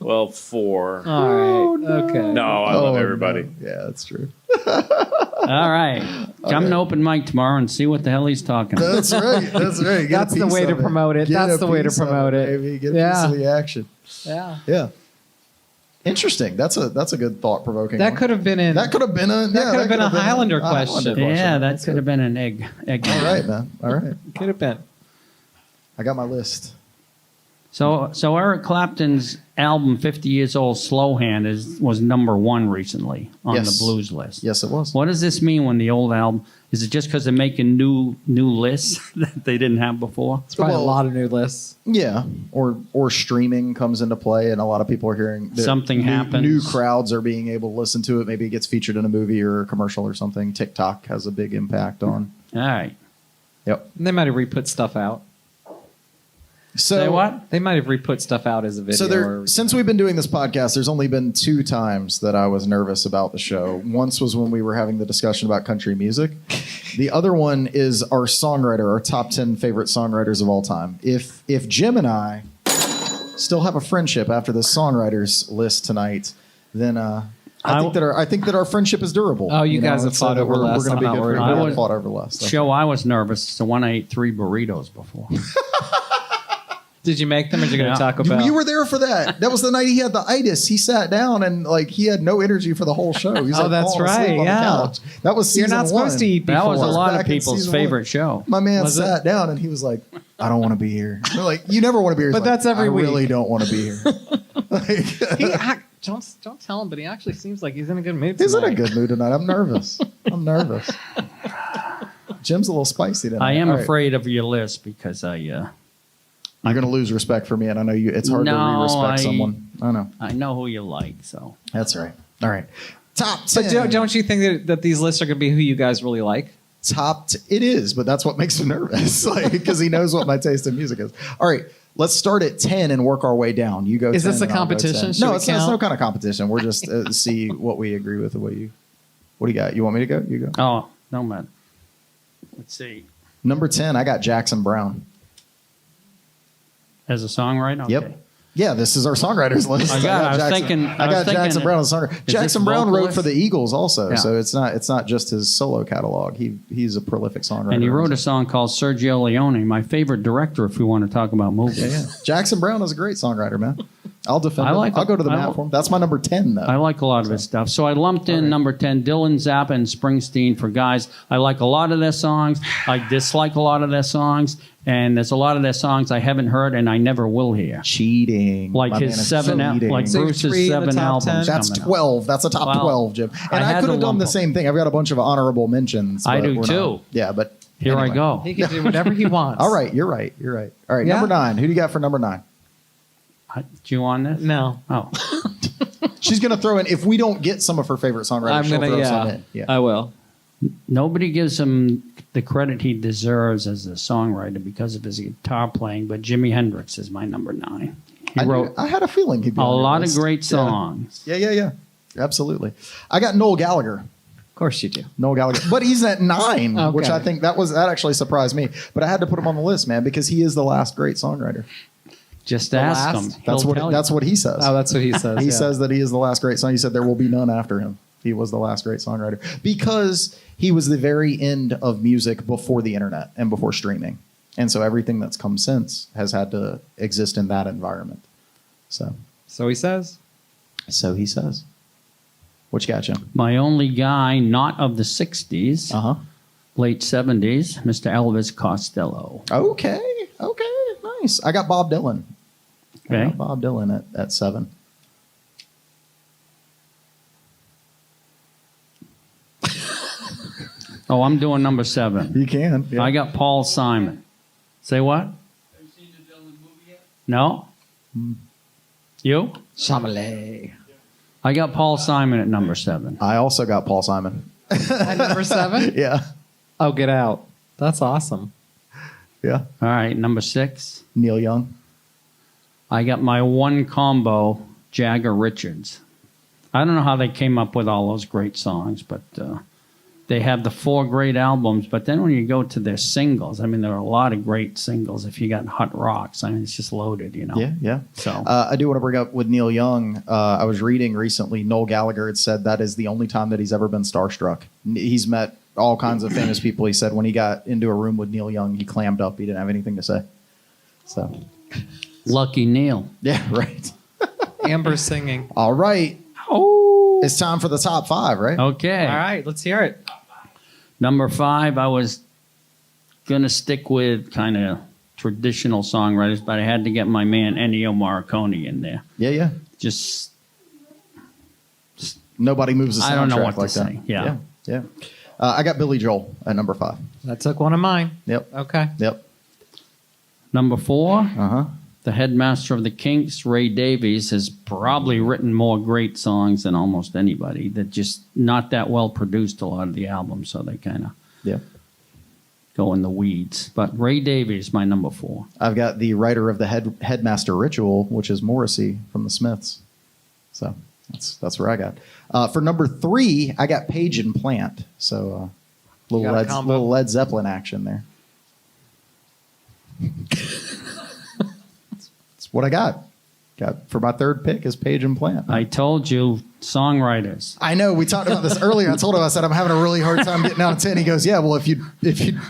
Well, 4.
All right. Okay.
No, I love everybody.
No. Yeah, that's true.
All right. Come to open mic tomorrow and see what the hell he's talking about.
That's right. Get
That's
a
the
piece
way to
of
promote it.
Get
That's
a
the way to
piece of
promote it.
Baby. Get a piece of the action.
Yeah.
Yeah. Interesting. That's a good thought provoking.
That could have been in.
That could have been a
Highlander question.
Yeah, that could have been an egg.
All right, man. All right.
Could have been.
I got my list.
So Eric Clapton's album 50 Years Old Slow Hand was number 1 recently on
Yes.
the blues list.
Yes, it was.
What does this mean when the old album, is it just because they're making new lists that they didn't have before?
It's probably
Well-
a lot of new lists.
Yeah, or streaming comes into play, and a lot of people are hearing that
Something happens.
New crowds are being able to listen to it. Maybe it gets featured in a movie or a commercial or something. TikTok has a big impact on.
All right.
Yep.
They might have re-put stuff out.
So
Say what?
They might have re-put stuff out as a video.
So since we've been doing this podcast, there's only been 2 times that I was nervous about the show. Once was when we were having the discussion about country music. The other one is our songwriter, our top 10 favorite songwriters of all time. If Jim and I still have a friendship after this songwriters list tonight, then I think that our friendship is durable.
Oh, you guys have
it's,
fought over less.
We're going to
I'm
be
not
good.
worried
We
about
have
it.
fought over less.
Show I was nervous. It's the one I ate 3 burritos before.
Did you make them, or are you going
Yeah.
to talk about?
You were there for that. That was the night he had the itis. He sat down and he had no energy for the whole show. He was
that's
falling asleep
right,
on the
yeah.
couch. That was
You're
season
not supposed
one.
to eat
That was a
before.
lot
Back
of
in
people's
season
favorite
one.
show.
My man
Was it?
sat down and he was like, "I don't want to be here." They're like, you never want to be here. He's
But
like,
that's every
I
week.
really don't want to be here.
Don't tell him, but he actually seems like he's in a good mood
He's in
tonight.
a good mood tonight. I'm nervous. Jim's a little spicy tonight.
I am
All right.
afraid of your list because
You're going to lose respect for me, and I know you. It's hard to
No,
re-respect someone. I know.
I know who you like. So
That's right. All right. Top 10.
But don't you think that these lists are going to be who you guys really like?
It is, but that's what makes me nervous, because he knows what my taste in music is. All right, let's start at 10 and work our way down. You go.
Is
10
this a
and I'll go
competition?
10.
Should
No,
we
it's
count?
no kind of competition. We're just see what we agree with. What do you got? You want me to go? You go.
oh no matter. Let's see.
Number 10, I got Jackson Brown.
As a songwriter, okay.
Yep. Yeah, this is our songwriters list.
I was thinking-
I got Jackson Brown as a songwriter.
this
Jackson Brown wrote
vocalist?
for the Eagles also,
Yeah.
so it's not just his solo catalog. He's a prolific songwriter.
And he wrote a song called Sergio Leone, my favorite director. If we want to talk about movies,
Yeah. Jackson Brown is a great songwriter, man. I'll defend
I
him.
like
I'll go to the
I
mat
like-
for him. That's my number 10, though.
I like a lot of his stuff. So I lumped in number 10, Dylan, Zappa, and Springsteen for guys. I like a lot of their songs. I dislike a lot of their songs. And there's a lot of their songs I haven't heard and I never will hear.
Cheating.
Like
My
his
man is
7,
cheating.
like
So
Bruce's
three in the
7
top
albums.
10?
That's
coming out.
12. That's a top
Well,
12, Jim. And
I
I
had
could
to
have done
lump
the
them.
same thing. I've got a bunch of honorable mentions.
I
but
do
we're
too.
not- Yeah, but
Here
anyway.
I go.
He can do whatever he wants.
All right, you're right. All right,
Yeah?
number 9. Who do you got for number 9?
Do you want this?
No.
Oh.
She's going to throw in, if we don't get some of her favorite songwriters,
I'm
she'll
gonna.
throw some
Yeah.
in. Yeah.
I will.
Nobody gives him the credit he deserves as a songwriter because of his guitar playing, but Jimi Hendrix is my number 9. He wrote
I had a feeling he'd be
a
on your
lot of
list.
great songs.
Yeah. Absolutely. I got Noel Gallagher.
Of course you do.
Noel Gallagher. But he's at 9,
Okay.
which I think that actually surprised me. But I had to put him on the list, man, because he is the last great songwriter.
Just ask
last?
him.
That's what he says.
Oh, that's what he says.
He
yeah.
says that he is the last great song. He said there will be none after him. He was the last great songwriter because he was the very end of music before the internet and before streaming. And so everything that's come since has had to exist in that environment. So
So he says.
he says. What you got, Jim?
My only guy, not of the 60s,
Uh-huh.
late 70s, Mr. Elvis Costello.
Okay. Nice. I got Bob Dylan.
Okay.
Bob Dylan at 7.
Oh, I'm doing number 7.
You can. Yeah.
I got Paul Simon. Say what? Have you seen the Dylan movie yet? No. You?
Chamelet.
I got Paul Simon at number 7.
I also got Paul Simon.
At number 7?
Yeah.
Oh, Get Out. That's awesome.
Yeah.
All right, number 6.
Neil Young.
I got my one combo, Jagger Richards. I don't know how they came up with all those great songs, but they have the 4 great albums. But then when you go to their singles, I mean, there are a lot of great singles. If you got Hot Rocks, I mean, it's just loaded, you know.
Yeah, yeah.
So
I do want to bring up with Neil Young. I was reading recently, Noel Gallagher had said that is the only time that he's ever been starstruck. He's met all kinds of famous people. He said when he got into a room with Neil Young, he clammed up. He didn't have anything to say. So,
lucky Neil.
yeah, right.
Amber singing.
All right.
Oh.
It's time for the top 5, right?
Okay.
All right, let's hear it.
Number 5, I was going to stick with kind of traditional songwriters, but I had to get my man Ennio Morricone in there.
Yeah, yeah.
Just,
Nobody moves the soundtrack
I don't know what
like
to
that.
say. Yeah.
Yeah. I got Billy Joel at number 5.
That took one of mine.
Yep.
Okay.
Yep.
number 4,
Uh-huh.
the headmaster of the Kinks, Ray Davies, has probably written more great songs than almost anybody. That just not that well produced, a lot of the albums, so they kind of
Yeah.
go in the weeds. But Ray Davies, my number 4.
I've got the writer of the Headmaster Ritual, which is Morrissey from the Smiths. So that's where I got. For number 3, I got Page and Plant. So
You got a combo.
little Led Zeppelin action there. That's what I got. Got for my 3rd pick is Page and Plant.
I told you, songwriters.
I know we talked about this earlier. I told him, I said, I'm having a really hard time getting out of 10. He goes, yeah, well, if you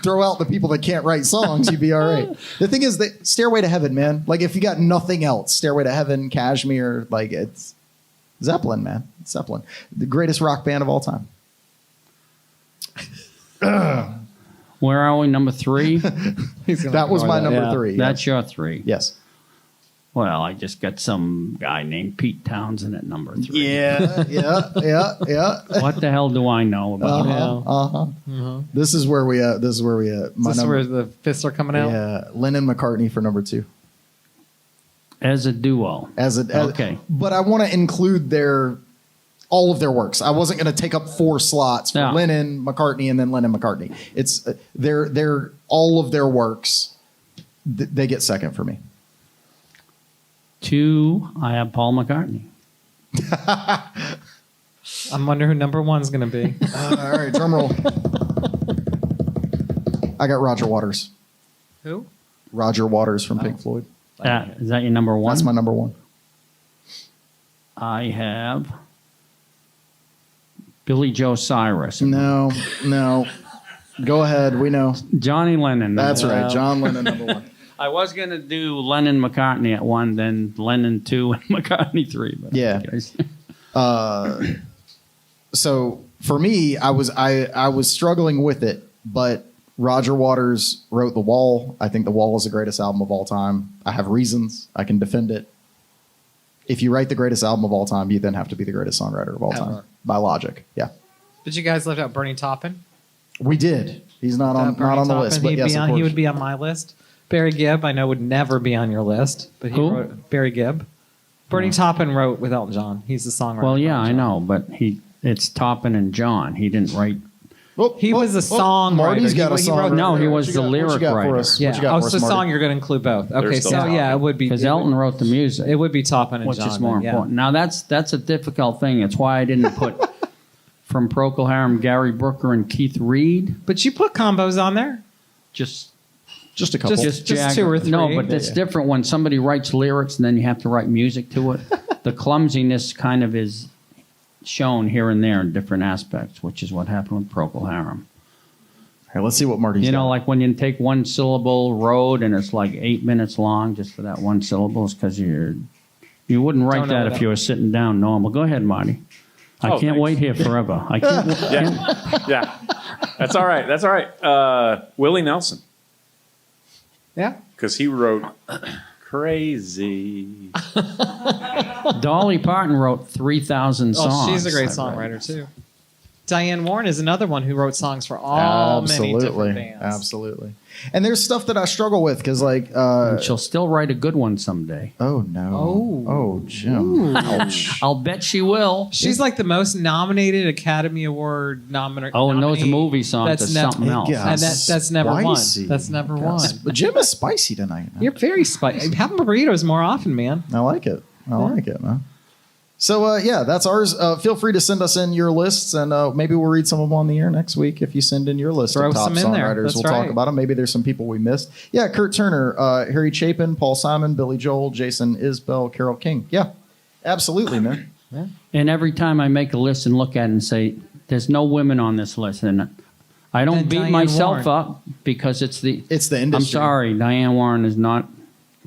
throw out the people that can't write songs, you'd be all right. The thing is that Stairway to Heaven, man, like if you got nothing else, Stairway to Heaven, Kashmir, like it's Zeppelin, man. It's Zeppelin. The greatest rock band of all time.
Where are we? Number 3?
That was my number 3.
That's your 3.
Yes.
Well, I just got some guy named Pete Townsend at number 3.
Yeah.
What the hell do I know about him?
This is where we my
Is this
number,
where the fists are coming out?
yeah, Lennon McCartney for number 2.
As a duo.
Okay. But I want to include all of their works. I wasn't going to take up 4 slots for
Yeah.
Lennon, McCartney, and then Lennon, McCartney. It's they're all of their works. They get second for me.
2, I have Paul McCartney.
I'm wondering who number 1's going to be.
All right, drum roll. I got Roger Waters.
Who?
Roger Waters from Pink Floyd.
Is that your number 1?
That's my number 1.
I have Billy Joe Cyrus.
No. Go ahead. We know.
Johnny Lennon.
That's right. John Lennon, number 1.
I was going to do Lennon McCartney at 1, then Lennon 2, and McCartney 3. But
Yeah. So for me, I was struggling with it, but Roger Waters wrote The Wall. I think The Wall is the greatest album of all time. I have reasons. I can defend it. If you write the greatest album of all time, you then have to be the greatest songwriter of all time.
Ever.
By logic. Yeah.
Did you guys left out Bernie Taupin?
We did. He's not on
Bernie
the
Taupin,
list, but
he'd
yes,
be
of
on,
course.
he would be on my list. Barry Gibb, I know, would never be on your list, but he
Who?
wrote Barry Gibb. Bernie Taupin wrote with Elton John. He's the songwriter.
Well,
for
yeah,
Elton
I
John.
know, but it's Toppin and John. He didn't write.
He was a songwriter.
Marty's got a
He
song.
wrote-
No, he was the
What you
lyric
got for
writer.
us?
Yeah.
What you got
Oh,
for
so
us, Marty?
song you're going to include both. Okay,
still
so
Taupin.
yeah, it would be
Because Elton wrote the music.
It would be Taupin and
which
John.
is more
then, yeah.
important. Now, that's a difficult thing. That's why I didn't put from Procol Harum, Gary Brooker, and Keith Reed.
But you put combos on there.
Just
Just a couple.
Just
Jagger.
2 or 3.
No, but it's different when somebody writes lyrics and then you have to write music to it. The clumsiness kind of is shown here and there in different aspects, which is what happened with Procol Harum.
All right, let's see what Marty's
You know,
got.
like when you take one syllable road and it's like 8 minutes long just for that one syllable, it's because you wouldn't write
Don't know
that
what
if
that-
you were sitting down normal. Go ahead, Marty. I
Oh,
can't
thanks.
wait here forever. I can't.
Yeah. That's all right. Willie Nelson.
Yeah.
Because he wrote crazy.
Dolly Parton wrote 3,000 songs.
Oh, she's a great
Right.
songwriter too. Diane Warren is another one who wrote songs for all many different bands.
Absolutely. And there's stuff that I struggle with because, like,
And she'll still write a good one someday.
oh no,
Oh.
Jim, ouch.
I'll bet she will.
She's like the most nominated Academy Award nominee.
Oh, and those movie songs are something else.
Yeah.
And that's never
Spicy.
won. That's never won.
But Jim is spicy tonight. Man.
You're very spicy. Have burritos more often, man.
I like it. I like it, man. So, yeah, that's ours. Feel free to send us in your lists, and maybe we'll read some of them on the air next week if you send in your list
Throw
of top
some in there.
songwriters.
That's
We'll talk
right.
about them. Maybe there's some people we missed. Yeah, Kurt Turner, Harry Chapin, Paul Simon, Billy Joel, Jason Isbell, Carole King. Yeah, absolutely, man.
And every time I make a list and look at it and say, there's no women on this list, and I don't
Then
beat
Diane
myself
Warren.
up because it's the
industry.
I'm sorry, Diane Warren is not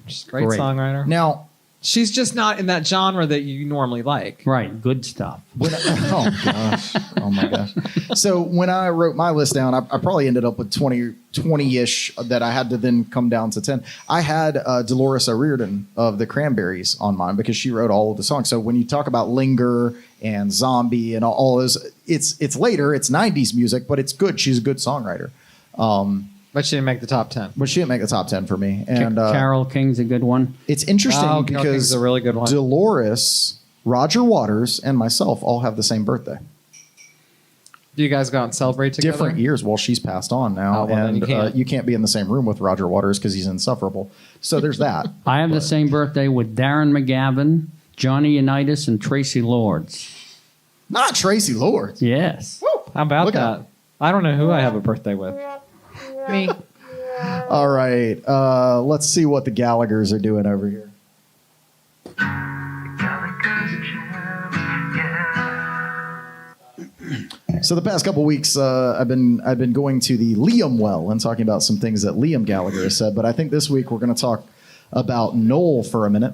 She's a great
Great.
songwriter.
Now,
She's just not in that genre that you normally like.
right. Good stuff.
oh gosh, oh my gosh. So when I wrote my list down, I probably ended up with 20-ish that I had to then come down to 10. I had Dolores O'Riordan of the Cranberries on mine because she wrote all of the songs. So when you talk about Linger and Zombie and all those, it's later, it's 90s music, but it's good. She's a good songwriter.
But she didn't make the top 10.
But she didn't make the top 10 for me. And
Carole King's a good one.
it's interesting
Oh, Carole King's
because
a really good one.
Dolores, Roger Waters, and myself all have the same birthday.
Do you guys go out and celebrate together?
Different years. Well, she's passed on now,
Oh, well, then
and
you can't.
be in the same room with Roger Waters because he's insufferable. So there's that.
I have the same birthday with Darren McGavin, Johnny Unitas, and Tracy Lords.
Not Tracy Lords.
Yes.
How about
Look
that?
out.
I don't know who I have a birthday with. Me.
All right. Let's see what the Gallaghers are doing over here. So the past couple weeks, I've been going to the Liam well and talking about some things that Liam Gallagher has said. But I think this week we're going to talk about Noel for a minute.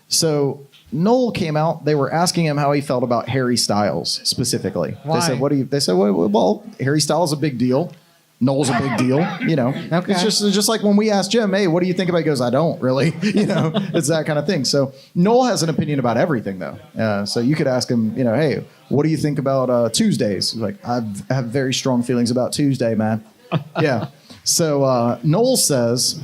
So Noel came out. They were asking him how he felt about Harry Styles specifically.
Why?
They said, "What do you?" They said, "Well, Harry Styles is a big deal. Noel's a big deal. You know,
Okay.
it's just like when we asked Jim, hey, what do you think about it? He goes, I don't really. You know, it's that kind of thing. So Noel has an opinion about everything, though. So you could ask him, you know, hey, what do you think about Tuesdays? He's like, I have very strong feelings about Tuesday, man. Yeah. So Noel says,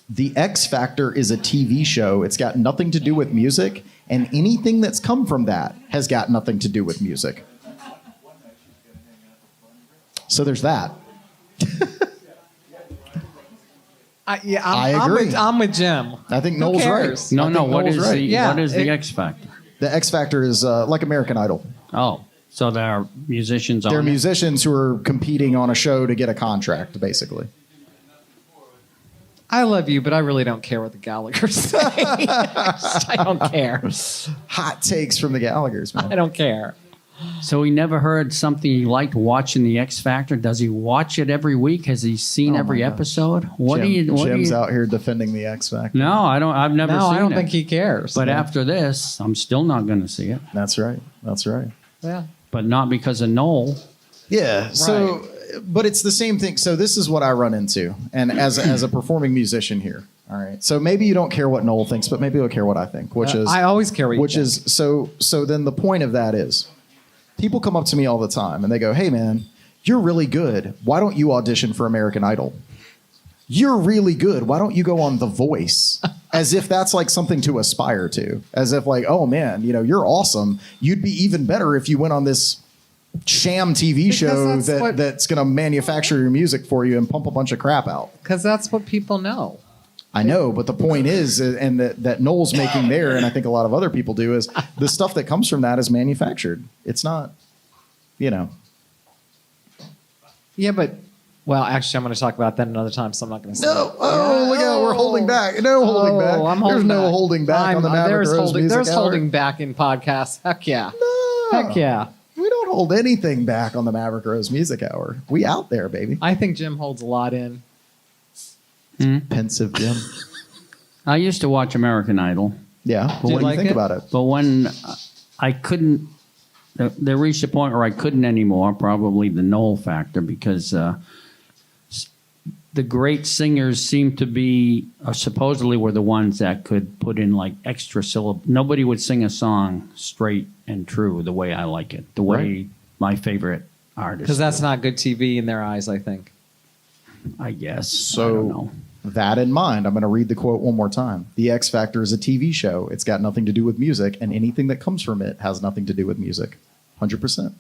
The X Factor is a TV show. It's got nothing to do with music, and anything that's come from that has got nothing to do with music. So there's that. I agree.
I'm with Jim.
I think
Who
Noel's
cares?
right.
No,
I
no.
think
What
Noel's
is
right.
the
Yeah,
what is the
it-
X Factor?
The X Factor is like American Idol.
Oh, so there are musicians on
They're
it.
musicians who are competing on a show to get a contract, basically.
I love you, but I really don't care what the Gallaghers say. I don't care.
Hot takes from the Gallaghers, man.
I don't care.
So he never heard something he liked watching the X Factor. Does he watch it every week? Has he seen
Oh,
every
my gosh.
episode? What do you? What
Jim's
do you?
out here defending the X Factor.
No, I don't. I've never
No,
seen
I don't
it.
think he cares.
But after this, I'm still not going to see it.
That's right. That's right.
yeah.
But not because of Noel.
Yeah. So, but it's the same thing. So this is what I run into, and as a performing musician here. All right. So maybe you don't care what Noel thinks, but maybe you'll care what I think, which is
I always care what you
which
think.
is so. Then the point of that is, people come up to me all the time and they go, "Hey, man, you're really good. Why don't you audition for American Idol? You're really good. Why don't you go on The Voice?" As if that's like something to aspire to. As if like, oh man, you know, you're awesome. You'd be even better if you went on this sham TV show
that's what-
that's going to manufacture your music for you and pump a bunch of crap out.
Because that's what people know.
I know, but the point is, and that Noel's making there, and I think a lot of other people do, is the stuff that comes from that is manufactured. It's not, you know.
Yeah, but, well, actually, I'm going to talk about that another time, so I'm not going to say
No,
it.
look out, we're holding back. No holding back.
I'm
There's
holding
no
back.
holding back on the Maverick Rose Music
There's
Hour.
holding back in podcasts. Heck yeah.
No.
Heck yeah.
We don't hold anything back on the Maverick Rose Music Hour. We out there, baby.
I think Jim holds a lot in.
Pensive Jim.
I used to watch American Idol,
Yeah. But
you
what do you
like
think
it?
about it?
but when I couldn't, they reached a point where I couldn't anymore. Probably the Noel factor, because the great singers seem to be, or supposedly were the ones that could put in like extra syllable. Nobody would sing a song straight and true the way I like it, the way
Right.
my favorite artist.
Because that's not good TV in their eyes, I think.
I guess. I don't know.
So that in mind, I'm going to read the quote one more time. The X Factor is a TV show. It's got nothing to do with music, and anything that comes from it has nothing to do with music. 100%.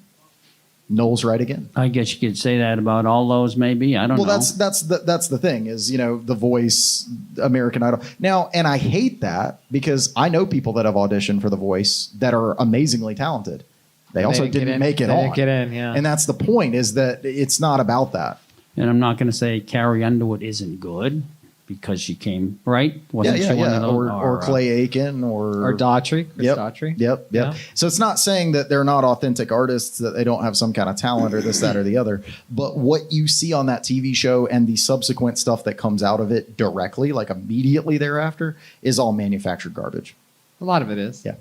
Noel's right again.
I guess you could say that about all those, maybe. I don't know.
Well, that's the thing is, you know, The Voice, American Idol. Now, and I hate that because I know people that have auditioned for The Voice that are amazingly talented. They also didn't make it
They
on.
didn't get in, yeah.
And that's the point, is that it's not about that.
And I'm not going to say Carrie Underwood isn't good because she came, right? Wasn't
Yeah,
she one of those?
Or Clay Aiken
Or Daughtry. Chris
Yep.
Daughtry.
Yep.
Yeah.
So it's not saying that they're not authentic artists, that they don't have some kind of talent or this, that, or the other. But what you see on that TV show and the subsequent stuff that comes out of it directly, like immediately thereafter, is all manufactured garbage.
A lot of it is.
Yeah.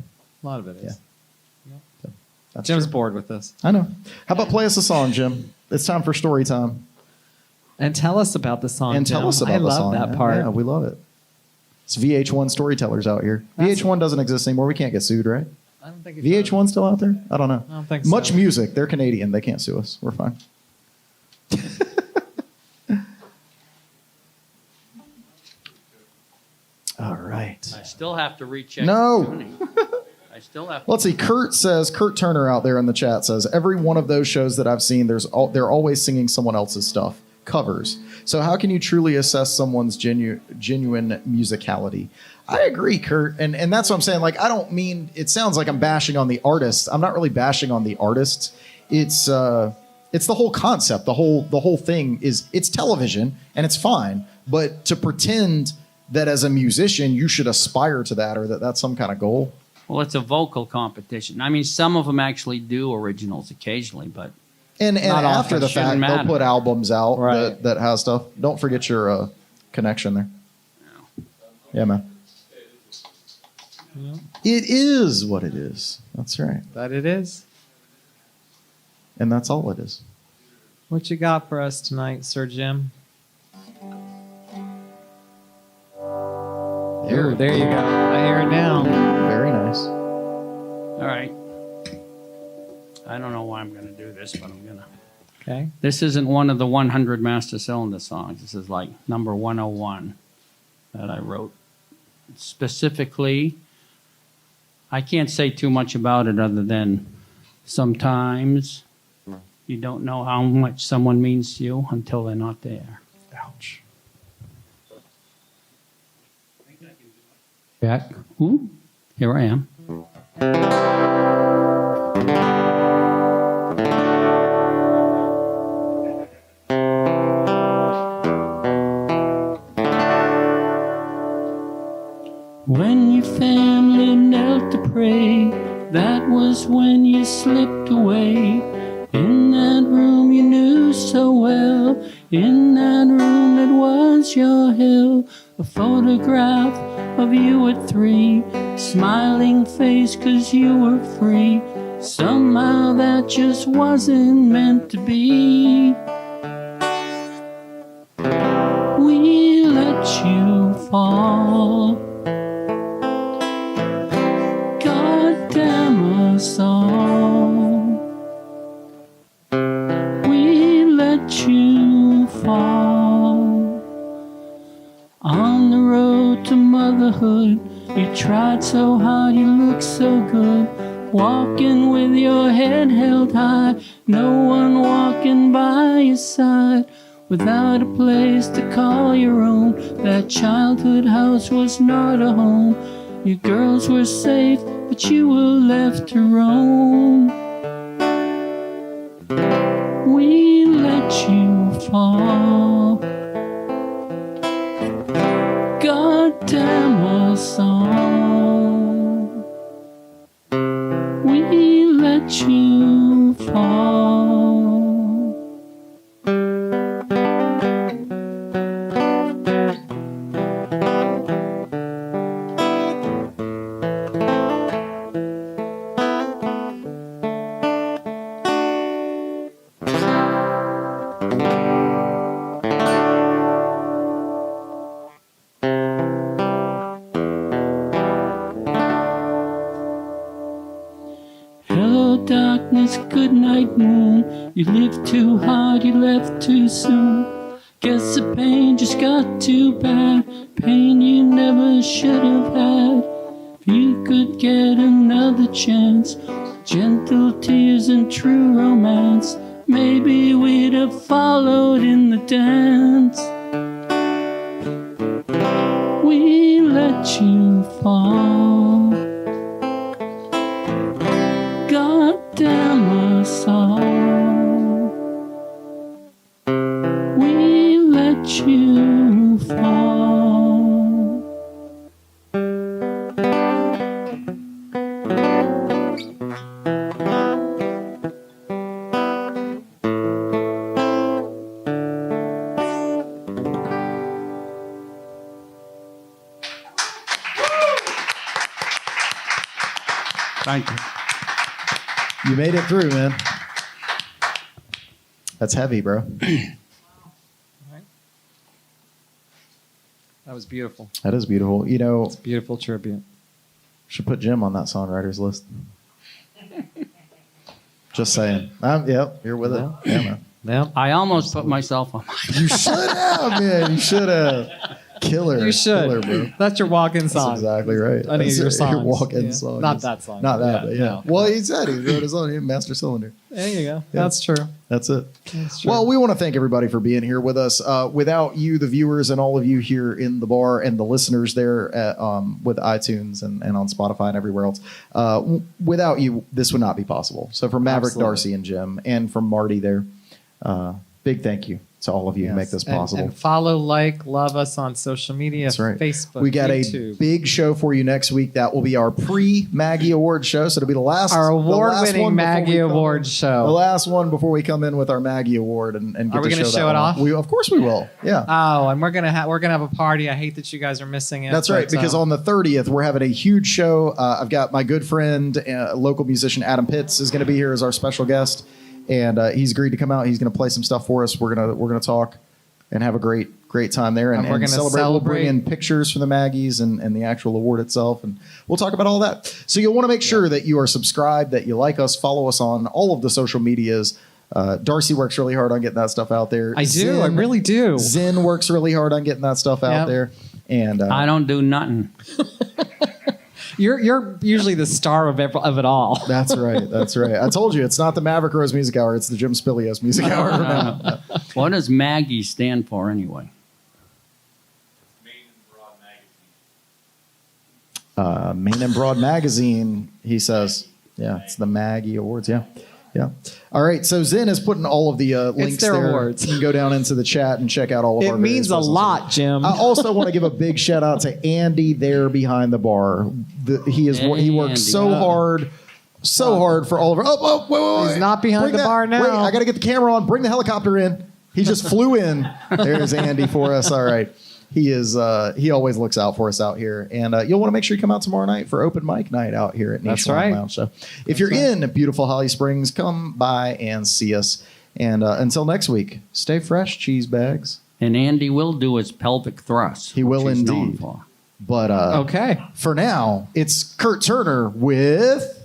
A lot of it is.
That's
Jim's
true.
bored with this.
I know. How about play us a song, Jim? It's time for story time.
And tell us about the song.
And tell
Jim.
us about
I
the
love
song.
that
man.
part.
Yeah, we love it. It's VH1 storytellers out here. VH1 doesn't exist anymore. We can't get sued, right?
I don't think
VH1 still out there? I don't know.
I don't think so.
Much Music. They're Canadian. They can't sue us. We're fine. All right.
I still have to recheck.
No.
the tuning. I still have to.
Let's see. Kurt Turner out there in the chat says, every one of those shows that I've seen, they're always singing someone else's stuff, covers. So how can you truly assess someone's genuine musicality? I agree, Kurt. And that's what I'm saying. Like, I don't mean, it sounds like I'm bashing on the artist. I'm not really bashing on the artist. It's the whole concept. The whole thing is, it's television and it's fine. But to pretend that as a musician, you should aspire to that, or that that's some kind of goal.
Well, it's a vocal competition. I mean, some of them actually do originals occasionally, but
And
Not
after
often.
the fact,
Shouldn't
they'll
matter.
put albums out
Right.
that has stuff. Don't forget your connection there. Yeah, man. It is what it is. That's right.
That it is.
And that's all it is.
What you got for us tonight, Sir Jim?
There.
Ooh, there you go. I hear it now.
Very nice.
all right. I don't know why I'm going to do this, but I'm going to.
Okay.
This isn't one of the 100 Master Cylinder songs. This is like number 101 that I wrote. Specifically, I can't say too much about it other than sometimes you don't know how much someone means to you until they're not there.
Ouch.
Back. Ooh, here I am. When your family knelt to pray, that was when you slipped away. In that room you knew so well, in that room that was your hell. A photograph of you at 3, smiling face 'cause you were free. Somehow that just wasn't meant to be. We let you fall. God damn us all. We let you fall. On the road to motherhood, you tried so hard, you looked so good. Walking with your head held high, no one walking by your side. Without a place to call your own, that childhood house was not a home. Your girls were safe, but you were left to roam. We let you fall. God damn us all. We let you fall. You lived too hard, you left too soon. Guess the pain just got too bad. Pain you never should have had. If you could get another chance, gentle tears and true romance, maybe we'd have followed in the dance. We let you fall. God damn us all. We let you fall. Thank you.
You made it through, man. That's heavy, bro.
That was beautiful.
That is beautiful. You know,
Beautiful tribute.
should put Jim on that songwriters list. Just saying. Yep, you're with it. Yeah, man.
Yeah.
I almost put myself on my.
You should have, man. You should have. Killer.
You should.
Killer, bro.
That's your walk-in song.
That's exactly right.
Any of your
That's
songs.
Your walk-in
Yeah.
song.
Not that song.
Not that,
Yeah,
but yeah.
no.
Well, he said he wrote his own Master Cylinder.
There you go. That's true.
That's it.
That's true.
Well, we want to thank everybody for being here with us. Without you, the viewers, and all of you here in the bar, and the listeners there at, with iTunes and on Spotify and everywhere else, without you, this would not be possible. So from Maverick,
Absolutely.
Darcy, and Jim, and from Marty there, big thank you to all of you who make this possible.
And follow, love us on social media.
That's right.
Facebook,
We got
YouTube.
a big show for you next week. That will be our pre-Maggie Awards show. So it'll be the last,
Our
the last
award-winning
one before
Maggie
we come
Awards
in.
show.
The last one before we come in with our Maggie Award and get
Are we
to
gonna
show
show
that
it
one.
off?
Of course we will. Yeah.
Oh, and we're gonna have a party. I hate that you guys are missing it.
That's right,
but,
because on the 30th, we're having a huge show. I've got my good friend, local musician Adam Pitts is going to be here as our special guest, and he's agreed to come out. He's going to play some stuff for us. We're gonna talk and have a great time there, and
we're gonna
celebrate. We'll bring
celebrate.
in pictures for the Maggies and the actual award itself, and we'll talk about all that. So you'll want to make sure that you are subscribed, that you like us, follow us on all of the social medias. Darcy works really hard on getting that stuff out there.
I do. I really do.
Zen works really hard on getting that stuff out
Yep.
there, and
I don't do nothing.
You're usually the star of it all.
That's right. That's right. I told you, it's not the Maverick Rose Music Hour. It's the Jim Spilios Music Hour.
What does Maggie stand for anyway?
Main and Broad Magazine, he says. Yeah, it's the Maggie Awards. Yeah. Yeah. All right. So Zen is putting all of the links
their
there.
awards.
You can go down into the chat and check out all of
It
our
means
various
a
businesses.
lot, Jim.
I also want to give a big shout out to Andy there behind the bar. He works
Andy,
so hard for all of our. Oh, wait.
He's not behind
Bring
the bar now.
Wait, I got to get the camera on. Bring the helicopter in. He just flew in. There's Andy for us. All right. He is. He always looks out for us out here, and you'll want to make sure you come out tomorrow night for open mic night out here at
That's
Nation
right.
Lounge. So, if you're in beautiful Holly Springs, come by and see us. And until next week, stay fresh, cheese bags.
And Andy will do his pelvic thrust.
He will
which he's known
indeed.
for.
But
Okay.
for now, it's Kurt Turner with